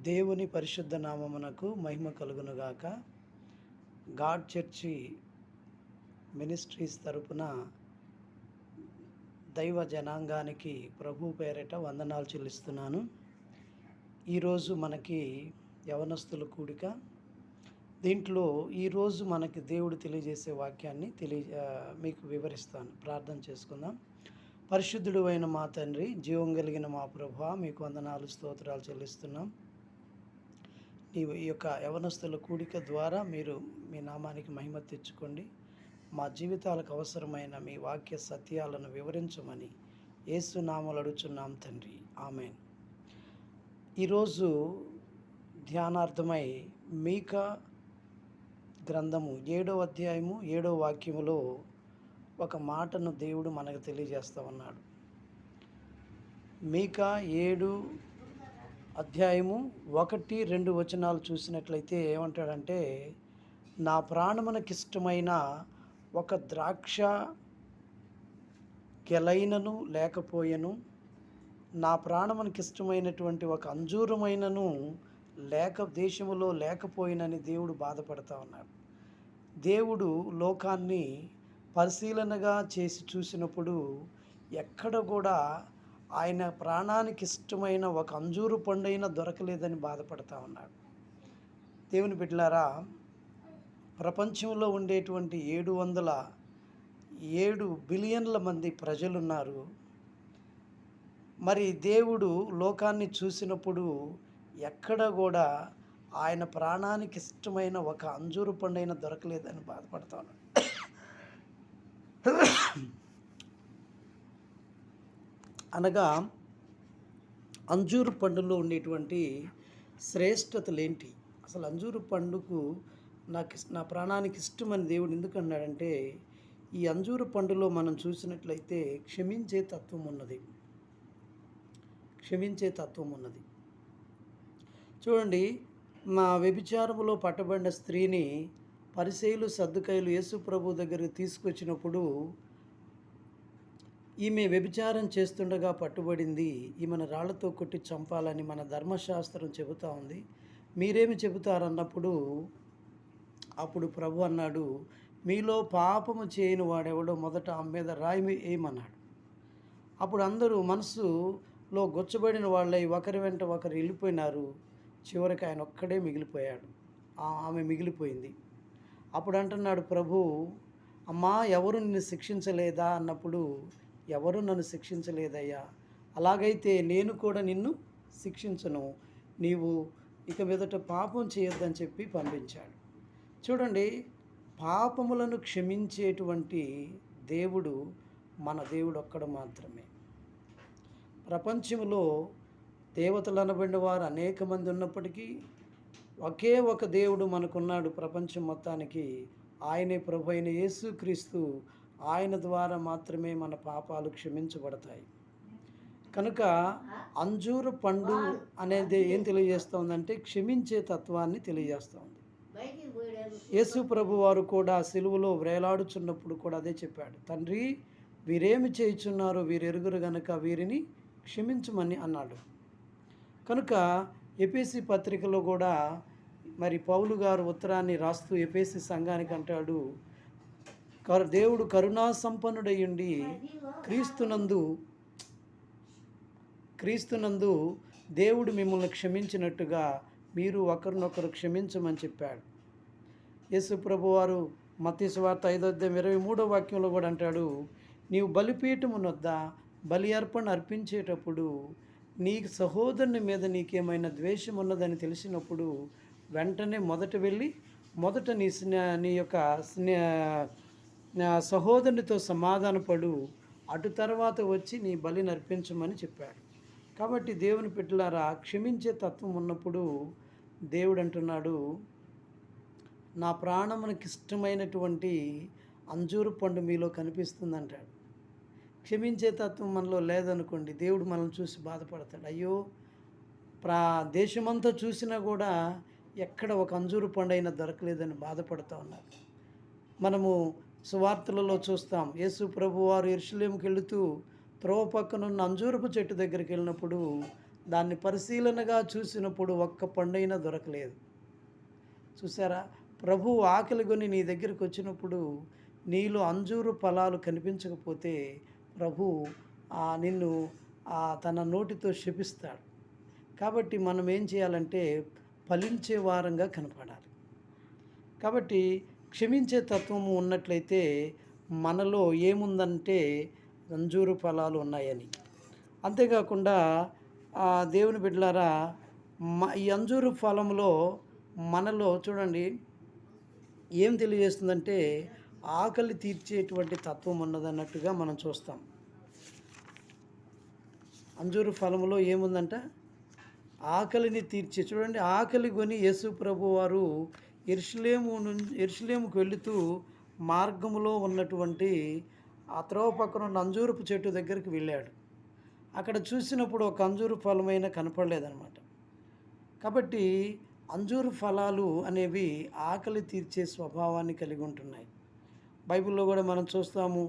దేవుని పరిశుద్ధ నామమునకు మహిమ కలుగునుగాక. గాడ్ చర్చి మినిస్ట్రీస్ తరపున దైవ జనాంగానికి ప్రభు పేరిట వందనాలు చెల్లిస్తున్నాను. ఈరోజు మనకి యవనస్తుల కూడిక. దీంట్లో ఈరోజు మనకి దేవుడు తెలియజేసే వాక్యాన్ని మీకు వివరిస్తాను. ప్రార్థన చేసుకుందాం. పరిశుద్ధుడు అయిన మా తండ్రి, జీవం కలిగిన మా ప్రభువా, మీకు వందనాలు స్తోత్రాలు చెల్లిస్తున్నాం. నీవు ఈ యొక్క యవనస్తుల కూడిక ద్వారా మీరు మీ నామానికి మహిమ తెచ్చుకోండి. మా జీవితాలకు అవసరమైన మీ వాక్య సత్యాలను వివరించమని యేసు నామములో అడుగుచున్నాం తండ్రి, ఆమేన్. ఈరోజు ధ్యానార్థమై మీకా గ్రంథము 7వ అధ్యాయము 7వ వాక్యములో ఒక మాటను దేవుడు మనకు తెలియజేస్తూ ఉన్నాడు. మీకా 7 అధ్యాయము 1-2 వచనాలు చూసినట్లయితే ఏమంటాడంటే, నా ప్రాణమునకిష్టమైన ఒక ద్రాక్ష గెలైనను లేకపోయెను, నా ప్రాణమునకిష్టమైనటువంటి ఒక అంజూరమైనను దేశములో లేకపోయినని దేవుడు బాధపడతా ఉన్నాడు. దేవుడు లోకాన్ని పరిశీలనగా చేసి చూసినప్పుడు ఎక్కడ కూడా ఆయన ప్రాణానికి ఇష్టమైన ఒక అంజూరు పండైనా దొరకలేదని బాధపడతా ఉన్నాడు. దేవుని బిడ్డలారా, ప్రపంచంలో ఉండేటువంటి 707 బిలియన్ల మంది ప్రజలున్నారు. మరి దేవుడు లోకాన్ని చూసినప్పుడు ఎక్కడ కూడా ఆయన ప్రాణానికి ఇష్టమైన ఒక అంజూరు పండైనా దొరకలేదని బాధపడతా ఉన్నాడు. అనగా అంజూరు పండులో ఉండేటువంటి శ్రేష్టతలు ఏంటి? అసలు అంజూరు పండుకు నా ప్రాణానికి ఇష్టమని దేవుడు ఎందుకు అన్నాడంటే, ఈ అంజూరు పండులో మనం చూసినట్లయితే క్షమించే తత్వం ఉన్నది. చూడండి, మా వ్యభిచారములో పట్టబడిన స్త్రీని పరిసయ్యులు సద్దుకయ్యులు యేసు ప్రభు దగ్గరికి తీసుకొచ్చినప్పుడు, ఈమె వ్యభిచారం చేస్తుండగా పట్టుబడింది, ఈమెను రాళ్లతో కొట్టి చంపాలని మన ధర్మశాస్త్రం చెబుతూ ఉంది, మీరేమి చెబుతారన్నప్పుడు అప్పుడు ప్రభు అన్నాడు, మీలో పాపము చేయని వాడెవడో మొదట ఆమె మీద రాయి వేయమన్నాడు. అప్పుడు అందరూ మనసులో గొచ్చబడిన వాళ్ళై ఒకరి వెంట ఒకరు వెళ్ళిపోయినారు. చివరికి ఆయన ఒక్కడే మిగిలిపోయాడు, ఆమె మిగిలిపోయింది. అప్పుడు అంటున్నాడు ప్రభు, అమ్మా, ఎవరు నిన్ను శిక్షించలేదా అన్నప్పుడు, ఎవరు నన్ను శిక్షించలేదయ్యా, అలాగైతే నేను కూడా నిన్ను శిక్షించను, నీవు ఇక మీదట పాపం చేయొద్దని చెప్పి పంపించాడు. చూడండి, పాపములను క్షమించేటువంటి దేవుడు మన దేవుడు ఒక్కడు మాత్రమే. ప్రపంచంలో దేవతలు అనబడిన వారు అనేక మంది ఉన్నప్పటికీ ఒకే ఒక దేవుడు మనకున్నాడు ప్రపంచం మొత్తానికి. ఆయనే ప్రభు అయిన యేసుక్రీస్తు. ఆయన ద్వారా మాత్రమే మన పాపాలు క్షమించబడతాయి. కనుక అంజూరు పండు అనేది ఏం తెలియజేస్తుందంటే, క్షమించే తత్వాన్ని తెలియజేస్తుంది. యేసు ప్రభు వారు కూడా సిలువలో వేలాడుచున్నప్పుడు కూడా అదే చెప్పాడు, తండ్రి, వీరేమి చేయుచున్నారో వీరు ఎరుగురు గనుక వీరిని క్షమించమని అన్నాడు. కనుక ఎఫెసీ పత్రికలో కూడా మరి పౌలు గారు ఉత్తరాన్ని రాస్తూ ఎఫెసీ సంఘానికి అంటాడు, దేవుడు కరుణా సంపన్నుడయ్యుండి క్రీస్తునందు దేవుడు మిమ్మల్ని క్షమించినట్టుగా మీరు ఒకరినొకరు క్షమించమని చెప్పాడు. యేసు ప్రభు వారు మత్తయి సువార్త 5:23 వాక్యంలో కూడా అంటాడు, నీవు బలిపీఠమునొద్ద బలి అర్పణ అర్పించేటప్పుడు నీ సహోదరుని మీద నీకేమైనా ద్వేషం ఉన్నదని తెలిసినప్పుడు వెంటనే మొదట వెళ్ళి నీ యొక్క సహోదరునితో సమాధానపడు, అటు తర్వాత వచ్చి నీ బలిని అర్పించమని చెప్పాడు. కాబట్టి దేవుని బిడ్డలారా, క్షమించే తత్వం ఉన్నప్పుడు దేవుడు అంటున్నాడు, నా ప్రాణమునకి ఇష్టమైనటువంటి అంజూరు పండు మీలో కనిపిస్తుంది అంటాడు. క్షమించే తత్వం మనలో లేదనుకోండి, దేవుడు మనల్ని చూసి బాధపడతాడు. అయ్యో, దేశమంతా చూసినా కూడా ఎక్కడ ఒక అంజూరు పండు అయినా దొరకలేదని బాధపడుతూ ఉన్నారు. మనము సువార్తలలో చూస్తాం, యేసు ప్రభు వారు యెరూషలేముకి వెళుతూ త్రోవ పక్కనున్న అంజూరపు చెట్టు దగ్గరికి వెళ్ళినప్పుడు దాన్ని పరిశీలనగా చూసినప్పుడు ఒక్క పండైనా దొరకలేదు. చూసారా? ప్రభువు ఆకలి కొని నీ దగ్గరికి వచ్చినప్పుడు నీలో అంజూరు ఫలాలు కనిపించకపోతే ప్రభువు నిన్ను తన నోటితో శపిస్తాడు. కాబట్టి మనం ఏం చేయాలంటే ఫలించే వారంగా కనపడాలి. కాబట్టి క్షమించే తత్వము ఉన్నట్లయితే మనలో ఏముందంటే అంజూరు ఫలాలు ఉన్నాయని. అంతేకాకుండా దేవుని బిడ్డలారా, ఈ అంజూరు ఫలంలో మనలో చూడండి ఏం తెలియజేస్తుందంటే ఆకలి తీర్చేటువంటి తత్వం ఉన్నదన్నట్టుగా మనం చూస్తాం. అంజూరు ఫలములో ఏముందంట? ఆకలిని తీర్చే. చూడండి, ఆకలి కొని యేసు ప్రభు వారు యెరూషలేముకు వెళుతూ మార్గములో ఉన్నటువంటి ఆ త్రోవ పక్కన ఉన్న అంజూరపు చెట్టు దగ్గరికి వెళ్ళాడు. అక్కడ చూసినప్పుడు ఒక అంజూరు ఫలమైన కనపడలేదన్నమాట. కాబట్టి అంజూరు ఫలాలు అనేవి ఆకలి తీర్చే స్వభావాన్ని కలిగి ఉంటున్నాయి. బైబిల్లో కూడా మనం చూస్తాము.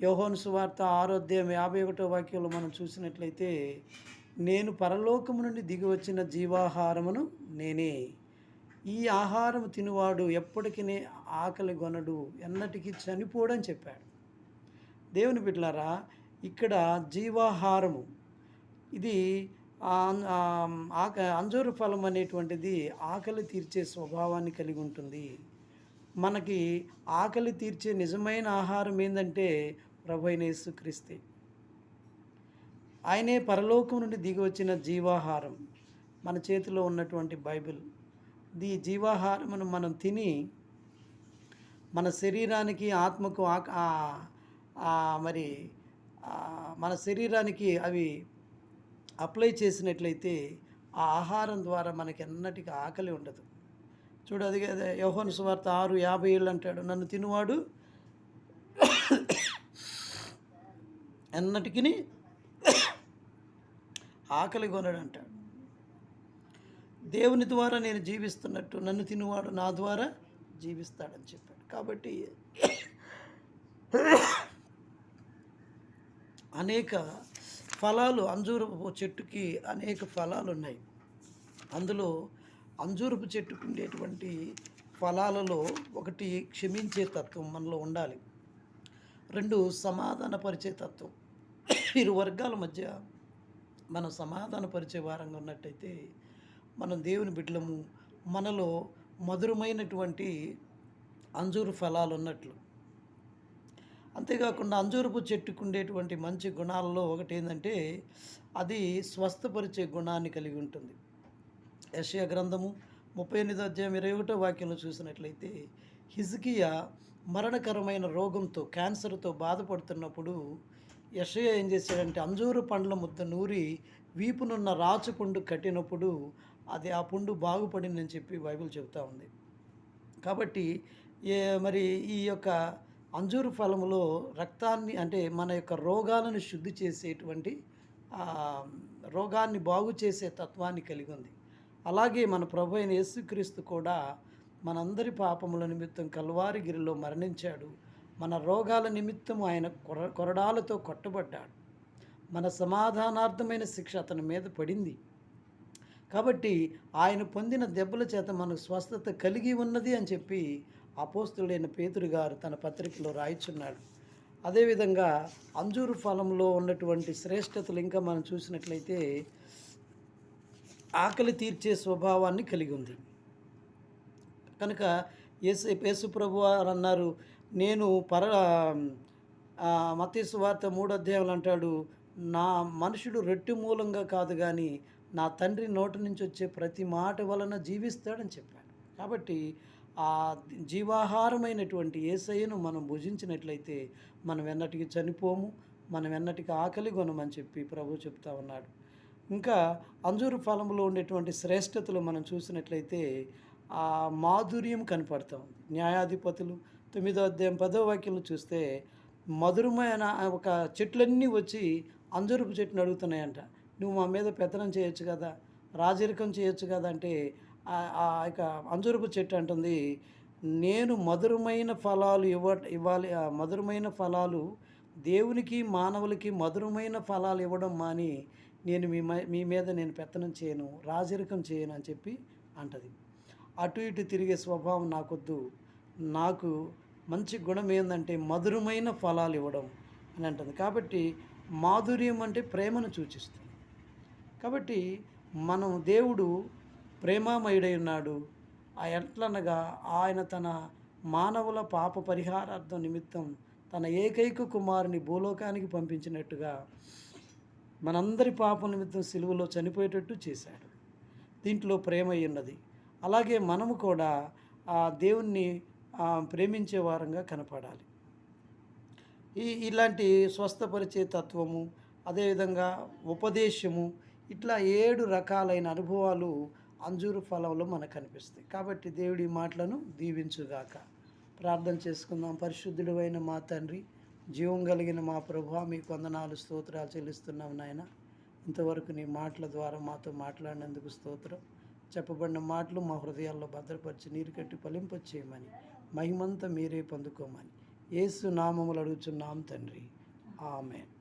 యోహాను సువార్త 6:51 మనం చూసినట్లయితే, నేను పరలోకము నుండి దిగి వచ్చిన జీవాహారమును నేనే, ఈ ఆహారం తినువాడు ఎప్పటికీ ఆకలి గొనడు, ఎన్నటికీ చనిపోడని చెప్పాడు. దేవుని బిడ్డలారా, ఇక్కడ జీవాహారము ఇది అంజూరు ఫలం అనేటువంటిది ఆకలి తీర్చే స్వభావాన్ని కలిగి ఉంటుంది. మనకి ఆకలి తీర్చే నిజమైన ఆహారం ఏంటంటే ప్రభువైన యేసుక్రీస్తే. ఆయనే పరలోకం నుండి దిగి వచ్చిన జీవాహారం. మన చేతిలో ఉన్నటువంటి బైబిల్, ఈ జీవాహారమును మనం తిని మన శరీరానికి ఆత్మకు మరి మన శరీరానికి అవి అప్లై చేసినట్లయితే ఆ ఆహారం ద్వారా మనకి ఎన్నటికీ ఆకలి ఉండదు. చూడు, అది యోహాను సువార్త 6:57 అంటాడు, నన్ను తినువాడు ఎన్నటికీ ఆకలి కొనడు అంటాడు. దేవుని ద్వారా నేను జీవిస్తున్నట్టు నన్ను తినువాడు నా ద్వారా జీవిస్తాడని చెప్పాడు. కాబట్టి అనేక ఫలాలు, అంజూరపు చెట్టుకి అనేక ఫలాలు ఉన్నాయి. అందులో అంజూరపు చెట్టుకు ఉండేటువంటి ఫలాలలో ఒకటి క్షమించే తత్వం మనలో ఉండాలి. 2 సమాధానపరిచే తత్వం. ఇరు వర్గాల మధ్య మనం సమాధానపరిచే వారంగా ఉన్నట్టయితే మనం దేవుని బిడ్డలము. మనలో మధురమైనటువంటి అంజూరు ఫలాలు ఉన్నట్లు. అంతేకాకుండా అంజూరపు చెట్టుకు ఉండేటువంటి మంచి గుణాలలో ఒకటి ఏంటంటే అది స్వస్థపరిచే గుణాన్ని కలిగి ఉంటుంది. యెషయా గ్రంథము 38:21 చూసినట్లయితే, హిజ్కియా మరణకరమైన రోగంతో, క్యాన్సర్తో బాధపడుతున్నప్పుడు యెషయా ఏం చేశాడంటే అంజూరు పండ్ల ముద్ద నూరి వీపునున్న రాచు పుండు కట్టినప్పుడు అది ఆ పుండు బాగుపడిందని చెప్పి బైబిల్ చెబుతూ ఉంది. కాబట్టి మరి ఈ యొక్క అంజూరు ఫలములో రక్తాన్ని, అంటే మన యొక్క రోగాలను శుద్ధి చేసేటువంటి రోగాన్ని బాగు చేసే తత్వాన్ని కలిగి ఉంది. అలాగే మన ప్రభు అయిన యేసుక్రీస్తు కూడా మనందరి పాపముల నిమిత్తం కల్వారిగిరిలో మరణించాడు. మన రోగాల నిమిత్తం ఆయన కొరడాలతో కొట్టబడ్డాడు. మన సమాధానార్థమైన శిక్ష అతని మీద పడింది. కాబట్టి ఆయన పొందిన దెబ్బల చేత మనకు స్వస్థత కలిగి ఉన్నది అని చెప్పి అపోస్తుడైన పేతురు గారు తన పత్రికలో రాయిచున్నాడు. అదేవిధంగా అంజూరు ఫలంలో ఉన్నటువంటి శ్రేష్టతలు ఇంకా మనం చూసినట్లయితే ఆకలి తీర్చే స్వభావాన్ని కలిగి ఉంది. కనుక యేసు ప్రభు వారు అన్నారు, నేను మత్తయి సువార్త 3 అంటాడు, నా మనుషుడు రొట్టె మూలంగా కాదు కానీ నా తండ్రి నోటి నుంచి వచ్చే ప్రతి మాట వలన జీవిస్తాడని చెప్పాడు. కాబట్టి ఆ జీవాహారమైనటువంటి యేసయ్యను మనం భుజించినట్లయితే మనం ఎన్నటికీ చనిపోము, మనం ఎన్నటికీ ఆకలి కొనమని చెప్పి ప్రభు చెప్తా ఉన్నాడు. ఇంకా అంజూరు ఫలంలో ఉండేటువంటి శ్రేష్టతలు మనం చూసినట్లయితే ఆ మాధుర్యం కనపడతాం. న్యాయాధిపతులు 9:10 చూస్తే మధురమైన ఒక చెట్లన్నీ వచ్చి అంజూరపు చెట్టుని అడుగుతున్నాయంట, నువ్వు మా మీద పెత్తనం చేయొచ్చు కదా, రాజరికం చేయొచ్చు కదా అంటే ఆ యొక్క అంజూరపు చెట్టు అంటుంది, నేను మధురమైన ఫలాలు ఇవ్వాలి. మధురమైన ఫలాలు దేవునికి మానవులకి మధురమైన ఫలాలు ఇవ్వడం మాని నేను మీ మీద నేను పెత్తనం చేయను, రాజరికం చేయను అని చెప్పి అంటది. అటు ఇటు తిరిగే స్వభావం నాకొద్దు. నాకు మంచి గుణం ఏందంటే మధురమైన ఫలాలు ఇవ్వడం అని అంటుంది. కాబట్టి మాధుర్యం అంటే ప్రేమను సూచిస్తుంది. కాబట్టి మనం దేవుడు ప్రేమామయుడై ఉన్నాడు. ఎట్లనగా ఆయన తన మానవుల పాప పరిహారార్థం నిమిత్తం తన ఏకైక కుమారుని భూలోకానికి పంపించినట్టుగా మనందరి పాపం నిమిత్తం సిలువలో చనిపోయేటట్టు చేశాడు. దీంట్లో ప్రేమ ఉన్నది. అలాగే మనము కూడా ఆ దేవుణ్ణి ప్రేమించే వారంగా కనపడాలి. ఇలాంటి స్వస్థపరిచే తత్వము, అదేవిధంగా ఉపదేశము, ఇట్లా 7 రకాలైన అనుభవాలు అంజూరు ఫలంలో మనకు కనిపిస్తాయి. కాబట్టి దేవుడి మాటలను దీవించుగాక. ప్రార్థన చేసుకుందాం. పరిశుద్ధుడు అయిన మా తండ్రి, జీవం కలిగిన మా ప్రభువా, మీకు వందనాలు స్తోత్రాలు చెల్లిస్తున్నాం నాయన. ఇంతవరకు నీ మాటల ద్వారా మాతో మాట్లాడినందుకు స్తోత్రం. చెప్పబడిన మాటలు మా హృదయాల్లో భద్రపరిచి నీరు కట్టి ఫలింపచేయమని, మహిమంతా మీరే పొందుకోమని యేసు నామములు అడుగుచున్నాం తండ్రి. ఆమేన్.